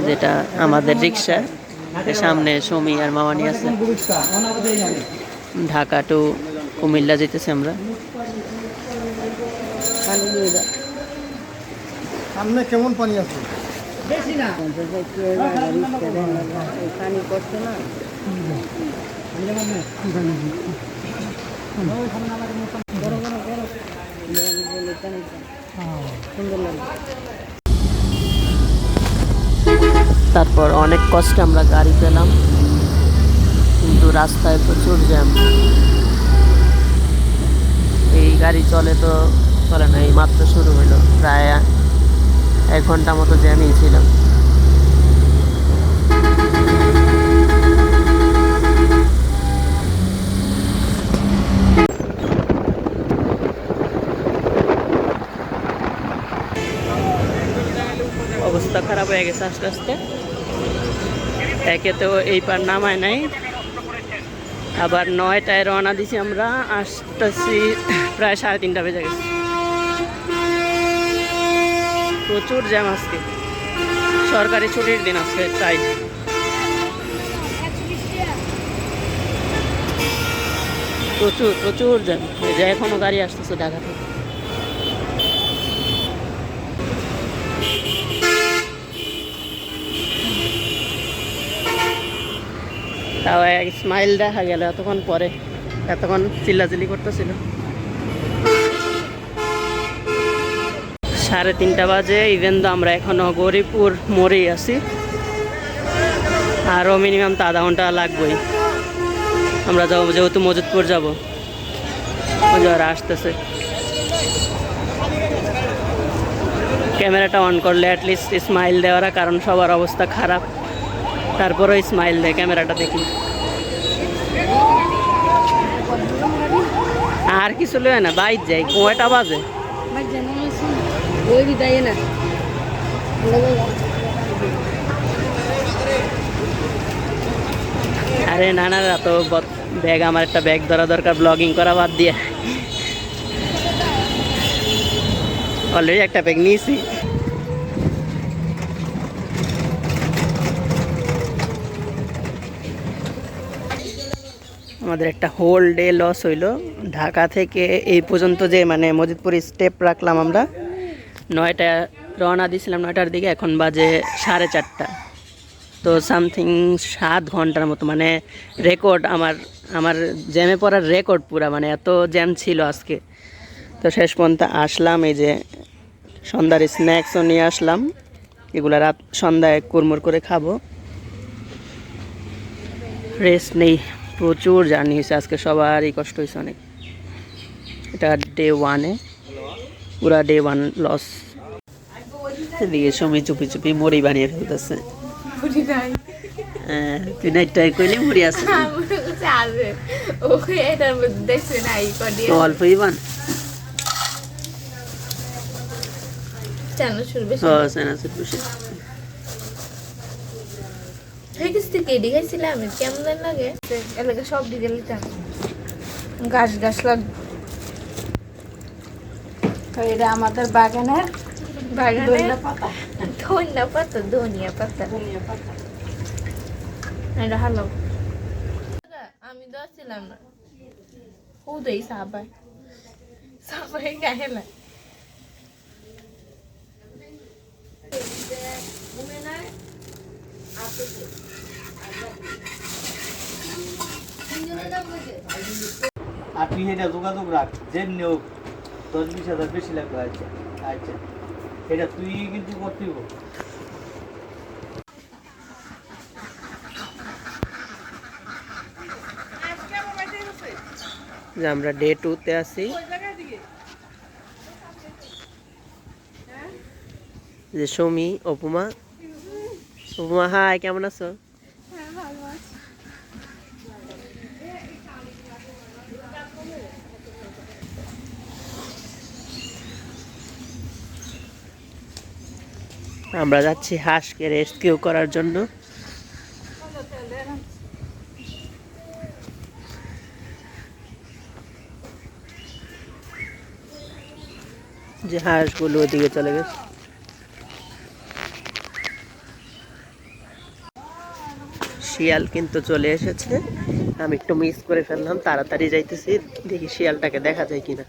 যেটা আমাদের রিক্সা, সামনে সমী আর মামানি আছে। ঢাকা টু কুমিল্লা যেতেছি আমরা। সামনে কেমন পানি আছে? বেশি না পানি করছে না। তারপর অনেক কষ্টে আমরা গাড়ি পেলাম, কিন্তু রাস্তায় প্রচুর জ্যাম। এই গাড়ি চলে না, এই মাত্র শুরু হলো, প্রায় 1 ঘন্টা মতো জ্যামই ছিল। অবস্থা খারাপ হয়ে গেছে আস্তে আস্তে। একে তো এই পার নামায় নাই, আবার 9টায় রওনা দিছি আমরা, আসতেছি প্রায় 3:30 বেজে গেছে। প্রচুর জ্যাম আজকে, সরকারি ছুটির দিন আজকে, তাই প্রচুর প্রচুর জ্যাম। এই যে এখনো গাড়ি আসতেছে ঢাকা থেকে। তাও এক স্মাইল দেখা গেল এতক্ষণ পরে, এতক্ষণ চিল্লাচিল্লি করতেছিল। 3:30 বাজে, ইভেন তো আমরা এখনো গৌরীপুর মোড়েই আছি, আরও মিনিমাম তো আধা ঘন্টা লাগবেই। আমরা যাবো যেহেতু মজিদপুর যাবো, ওরা আসতেছে। ক্যামেরাটা অন করলে অ্যাটলিস্ট স্মাইল দেওয়ার, কারণ সবার অবস্থা খারাপ, তারপরেও স্মাইল দেয় ক্যামেরাটা দেখি। আর কিছু লয় না, বাইর যাই। কয়টা বাজে? আরে না না, তো ব্যাগ, আমার একটা ব্যাগ ধরা দরকার, ব্লগিং করা বাদ দিয়ে। অলরেডি একটা ব্যাগ নিয়েছি। আমাদের একটা হোল ডে লস হইলো। ঢাকা থেকে এই পর্যন্ত যে মানে মজিদপুর স্টেপ রাখলাম আমরা, 9টায় রওনা দিয়েছিলাম, 9টার দিকে, এখন বাজে 4:30। তো সামথিং 7 ঘন্টার মতো, মানে রেকর্ড আমার জ্যামে পড়ার রেকর্ড পুরা, মানে এত জ্যাম ছিল আজকে। তো শেষ পর্যন্ত আসলাম, এই যে সন্ধ্যার স্ন্যাক্সও নিয়ে আসলাম, এগুলো রাত সন্ধ্যায় কুড়মুড় করে খাবো। রেস্ট নেই, প্রচুর জার্নি হয়েছে আজকে, সবারই কষ্ট হয়েছে অনেক। এটা ডে 1-এ, পুরা ডে 1 লস। এদিকে সময় চুপি চুপি মুড়ি বানিয়ে ফেলতেছে। তুই নাইটটাই কইলি মুড়ি আছে, তো অল্পই বান। কেমন লাগে এলাকা সব দিকে লিতাম, গাছ গাছ লাগবে। এটা আমাদের বাগানের ধনিয়া পাতা, ধনিয়া পাতা। এটা ভালো, আমি দছিলাম না, হুদেই সাবাই সাবাই গাহেলা। আর তুই এটা যোগাযোগ রাখ, যেমনি হোক 10-20 হাজার বেশি লাগবে। আচ্ছা আচ্ছা, এটা তুই কিন্তু করতে হবে। যে আমরা ডে 2-তে আছি, যে সমী, অপুমা। অপুমা হাই, কেমন আছো? আমরা যাচ্ছি হাঁসকে রেস্কিউ করার জন্য। যে হাঁসগুলো ওদিকে চলে গেছে। শিয়াল কিন্তু চলে এসেছে। আমি একটু মিস করে ফেললাম, তাড়াতাড়ি যাইতেছি, দেখি শিয়ালটাকে দেখা যায় কিনা।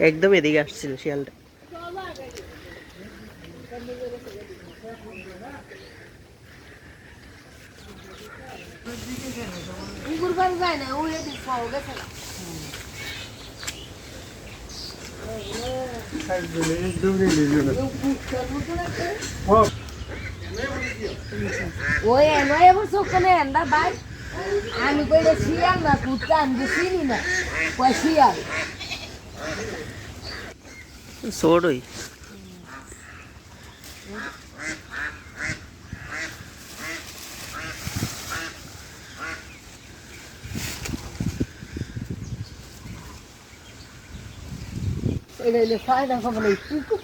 একদম এদিকে আসছিল শিয়ালটা। ওই নয় বছর কোনে এন্দা ভাই আমি কইলে শিয়াল না কুত্তা আমি চিনি না কই শিয়াল সোড়ই এটা হইলে ফায়দা খবর এই কুকু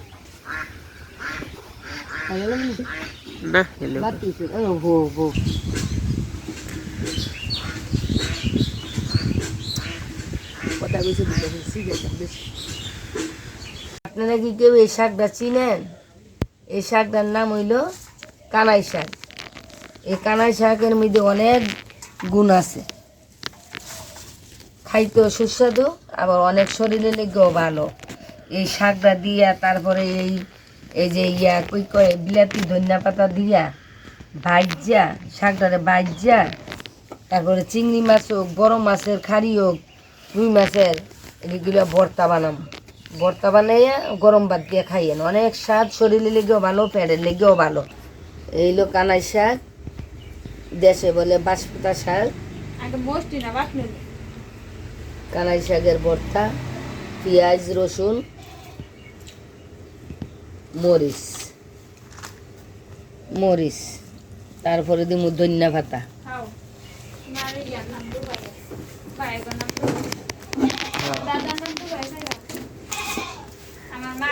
না এলো বাতি ও হো হো কথা বেশি বেশি বেশি। আপনারা কি কেউ এই শাকটা চিনেন? এই শাকটার নাম হইল কানাই শাক। এই কানাই শাকের মধ্যে অনেক গুণ আছে, খাইতেও সুস্বাদু, আবার অনেক শরীরে লেগেও ভালো। এই শাকটা দিয়া তারপরে এই যে কই কয় বিলাতি ধনিয়া পাতা দিয়া ভাজ্যা, শাকটারে ভাজ্যা, তারপরে চিংড়ি মাছ হোক, বড় মাছের খাড়ি হোক, রুই মাছের, এগুলো ভর্তা বানাম। ভর্তা বানাইয়া গরম ভাত দিয়ে খাইয়েন, অনেক স্বাদ, শরীরে লেগেও ভালো, পেটের লেগেও ভালো। এইলো কানাই শাক, দেশে বলে বাঁশপাতা শাক। কানাই শাকের ভর্তা, পেঁয়াজ রসুন মরিচ মরিচ, তারপরে দিব ধনিয়া পাতা।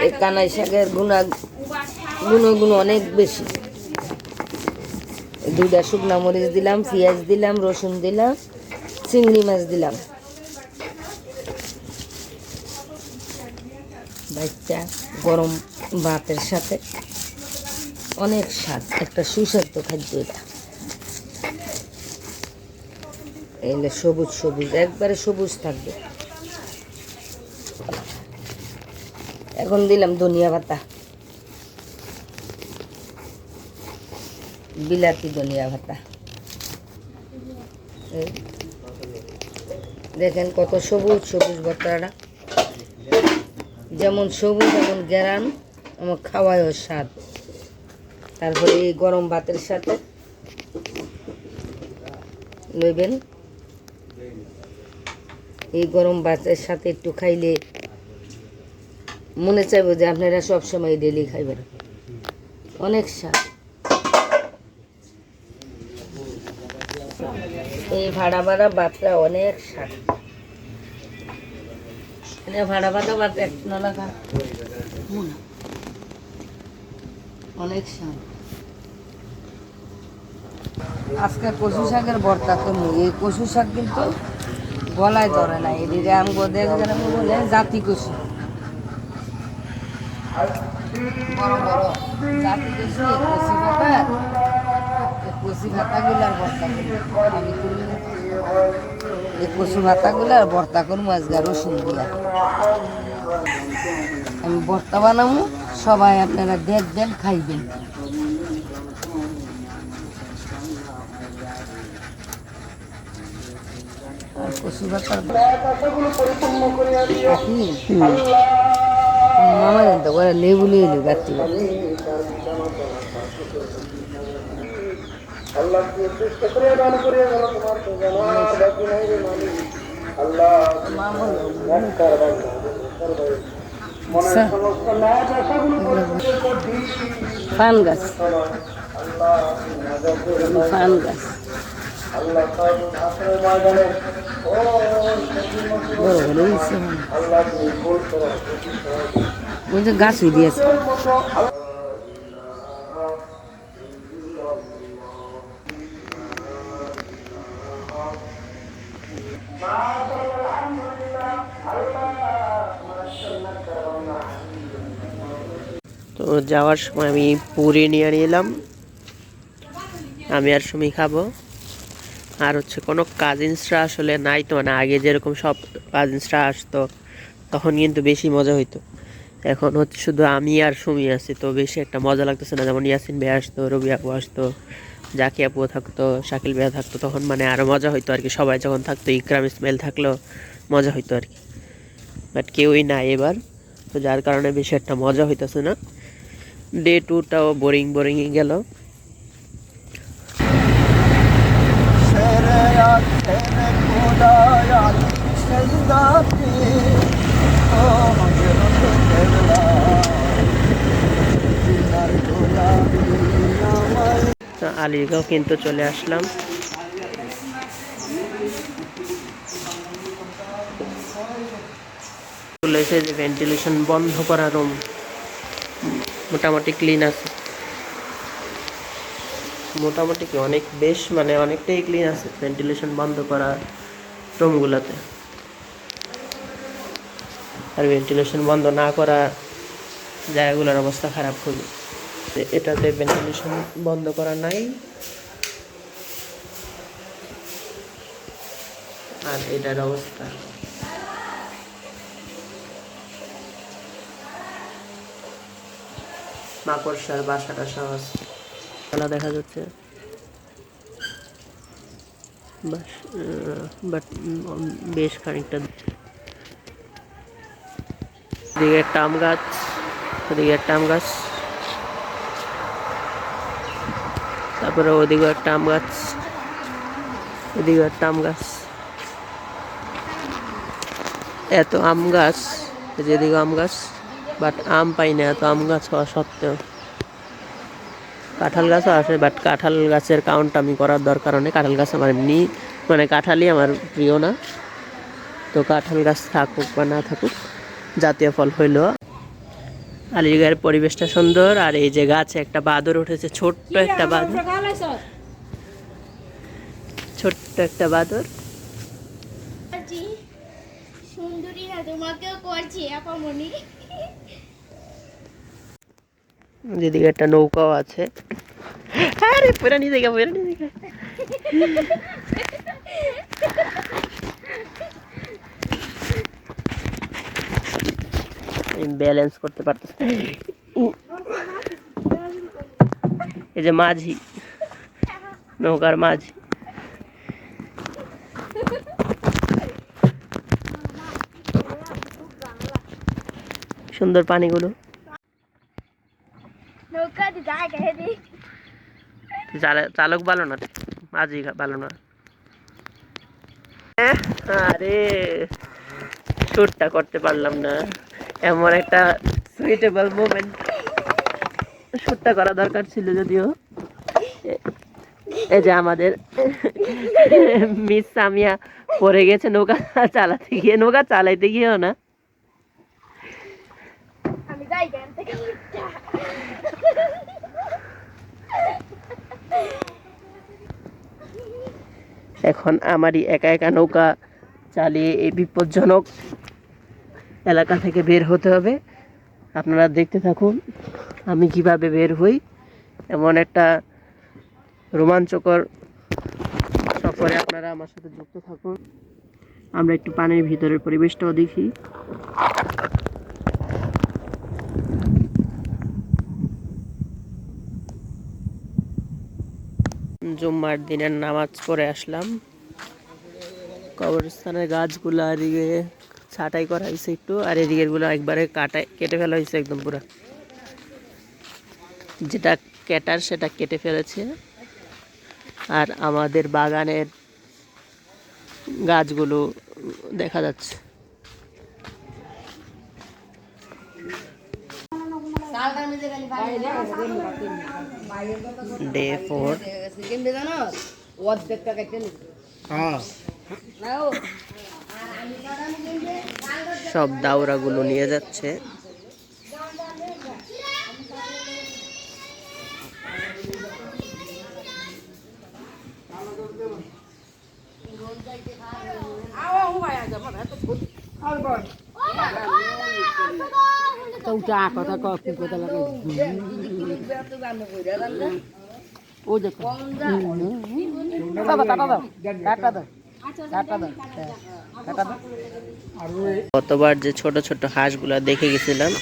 এই কানাই শাকের গুণ অনেক বেশি। দুইটা শুকনা মরিচ দিলাম, পেঁয়াজ দিলাম, রসুন দিলাম, চিংড়ি মাছ দিলাম, বাচ্চা গরম ভাতের সাথে অনেক স্বাদ, একটা সুস্বাদু খাদ্য এটা। এলে সবুজ সবুজ, একবারে সবুজ থাকবে। এখন দিলাম ধনিয়া পাতা, বিলাতি ধনিয়া পাতা। দেখেন কত সবুজ সবুজ ভর্তাটা, যেমন সবুজ এমন গেরান, আমার খাওয়ায়ও স্বাদ। তারপরে এই গরম ভাতের সাথে লইবেন, এই গরম ভাতের সাথে একটু খাইলে মনে চাইব যে আপনারা সবসময় ডেলি খাইবেন, অনেক স্বাদ। এই ভাড়া ভাড়া ভাতটা অনেক স্বাদ। ভাড়া ভাড়া ভাত এক নলা খা, অনেক স্বাদ। আজকে কচু শাকের ভর্তা করবো। এই কচু শাক কিন্তু গলায় ধরে না, এদিকে আমগো দেখবেন বলে জাতি কচু, বড় বড় জাতি কচু, কচি পাতা, কচি পাতাগুলার ভর্তা করবো। আমি এই কচু পাতাগুলার ভর্তা করবো আজকে রসুন দিয়া। আমি ভর্তা বানাবো, সবাই আপনারা দেখবেন, খাইবেন। আর কচু পাতার মামা জানতো ওরা লেবু নিয়ে এলো গাছটি। ফান গাছ, ফান গাছ বলছে গাছ হয়ে দিয়েছে। তো যাওয়ার সময় আমি পুরি নিয়ে নিলাম, আমি আর সুমি খাবো। আর হচ্ছে কোনো কাজিনসরা আসলে নাই তো, মানে আগে যেরকম সব কাজিনসরা আসতো তখন কিন্তু বেশি মজা হইতো। এখন হচ্ছে শুধু আমি আর সুমি আছি, তো বেশি একটা মজা লাগতেছে না। যেমন ইয়াসিন ভাই আসতো, রবি আপু আসতো, জাকি আপুও থাকতো, শাকিল ভাইয়া থাকতো, তখন মানে আরও মজা হইতো আর কি। সবাই যখন থাকতো, ইকরাম ইসমাইল থাকলেও মজা হইতো আর কি। বাট কেউই নাই এবার, তো যার কারণে বেশি একটা মজা হইতেছে না। ডে 2টাও বোরিংই গেল। তো আলীগাঁও কিন্তু চলে আসলাম। বলেছে যে ভেন্টিলেশন বন্ধ করা রুম মোটামুটি ক্লিন আছে, মোটামুটি কি অনেক বেশ, মানে অনেকটাই ক্লিন আছে ভেন্টিলেশন বন্ধ করা রুমগুলোতে। আর ভেন্টিলেশন বন্ধ না করা জায়গাগুলোর অবস্থা খারাপ খুবই। এটাতে ভেন্টিলেশন বন্ধ করা নাই, আর এটার অবস্থা মাকড়সার বাসা টাসা আছে, খেলা দেখা যাচ্ছে। বাট বেশ খানিকটা। এদিকে একটা আম গাছ, ওদিকে একটা আম গাছ, তারপরে ওদিকে একটা আম গাছ, এদিকে একটা আম গাছ। এত আম গাছ, যেদিকে আম গাছ, বাট আম পাই না। এত আম গাছ হওয়া সত্ত্বেও কাঁঠাল গাছও আসে, বাট কাঁঠাল গাছের কাউন্ট আমি করার দরকার নেই। কাঁঠাল গাছ আমার এমনি, মানে কাঁঠালই আমার প্রিয় না। তো কাঁঠাল গাছ থাকুক বা না থাকুক, জাতীয় ফল হইল। আলীগড়ের পরিবেশটা সুন্দর। আর এই যে গাছে একটা বাদর উঠেছে, ছোট্ট একটা বাদর, ছোট্ট একটা বাদর। সুন্দরী না তোমাকেও করছি আপামনি। যেদিকে একটা নৌকাও আছে। আরে পুরানি জায়গা, পুরানি জায়গা। ব্যালেন্স করতে পারতেছে। এই যে মাঝি, নৌকার মাঝি। সুন্দর পানিগুলো। চালক ভালো না, মাঝি ভালো না। আরে শুটটা করতে পারলাম না, এমন একটা সুইটেবল মোমেন্ট শুটটা করা দরকার ছিল। যদিও এই যে আমাদের মিস সামিয়া পড়ে গেছে নৌকা চালাতে গিয়ে, নৌকা চালাইতে গিয়েও না। আমি যাই কেন থেকে এখন আমারই একা একা নৌকা চালিয়ে এই বিপজ্জনক এলাকা থেকে বের হতে হবে। আপনারা দেখতে থাকুন আমি কিভাবে বের হই। এমন একটা রোমাঞ্চকর সফরে আপনারা আমার সাথে যুক্ত থাকুন। আমরা একটু পানির ভিতরের পরিবেশটাও দেখি। জুম্মার দিনের নামাজ পড়ে আসলাম। কবরস্থানের গাছগুলো এদিকে ছাঁটাই করা হয়েছে একটু, আর এদিকের গুলো একবারে কেটে ফেলা হয়েছে একদম পুরো। যেটা কেটার সেটা কেটে ফেলেছে। আর আমাদের বাগানের গাছগুলো দেখা যাচ্ছে। ডে 4 সব দাওরাগুলো নিয়ে যাচ্ছে। গতবার যে ছোট ছোট হাঁসগুলা দেখে গেছিলাম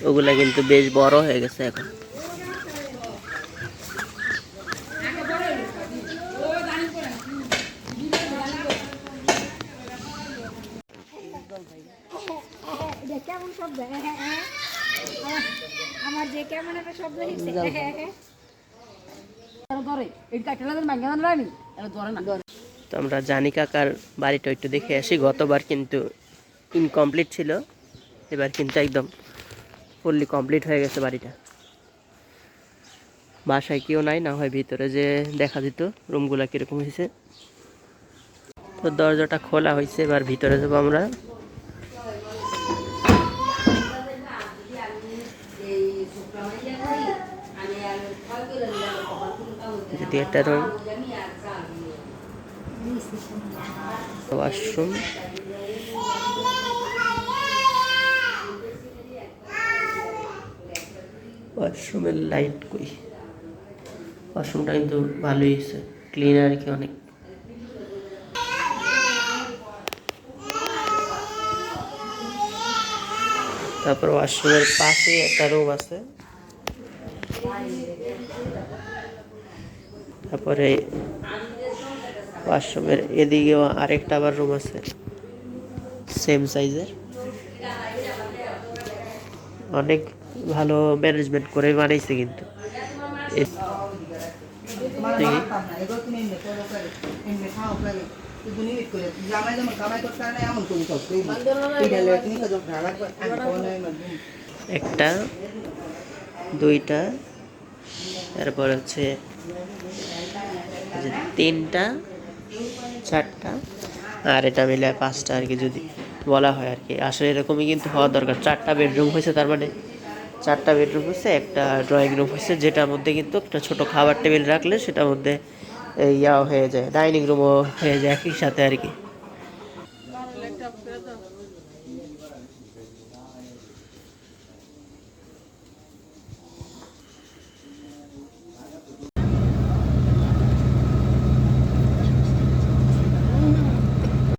ওগুলা কিন্তু বেশ বড় হয়ে গেছে এখন। কেমন শব্দ? আমার যে কেমন একটা শব্দ হচ্ছে। তো আমরা জানি কাকার বাড়িটা একটু দেখে আসি। গতবার কিন্তু ইনকমপ্লিট ছিল, এবার কিন্তু একদম ফুললি কমপ্লিট হয়ে গেছে বাড়িটা। বাসায় কেউ নাই, না হয় ভিতরে যে দেখা দিত রুমগুলা কীরকম হয়েছে। তো দরজাটা খোলা হয়েছে, এবার ভিতরে যাবো আমরা। যদি একটা রুম, ওয়াশরুম, ওয়াশরুমের লাইট কই? ওয়াশরুমটা কিন্তু ভালোই হয়েছে, ক্লিন আর কি অনেক। তারপর ওয়াশরুমের পাশে একটা রুম আছে, তারপরে ওয়াশরুমের এদিকেও আরেকটা আবার রুম আছে সেম সাইজের। অনেক ভালো ম্যানেজমেন্ট করে বানাইছে কিন্তু। একটা, দুইটা, তারপর হচ্ছে তিনটা, চারটা, আর এটা মিলে পাঁচটা আর কি, যদি বলা হয় আর কি। আসলে এরকমই কিন্তু হওয়া দরকার। 4টা বেডরুম হয়েছে, তার মানে 4টা বেডরুম হয়েছে, একটা ড্রয়িং রুম হয়েছে, যেটার মধ্যে কিন্তু একটা ছোট খাবার টেবিল রাখলে সেটার মধ্যে ইয়াও হয়ে যায়, ডাইনিং রুমও হয়ে যায় একই সাথে আর কি।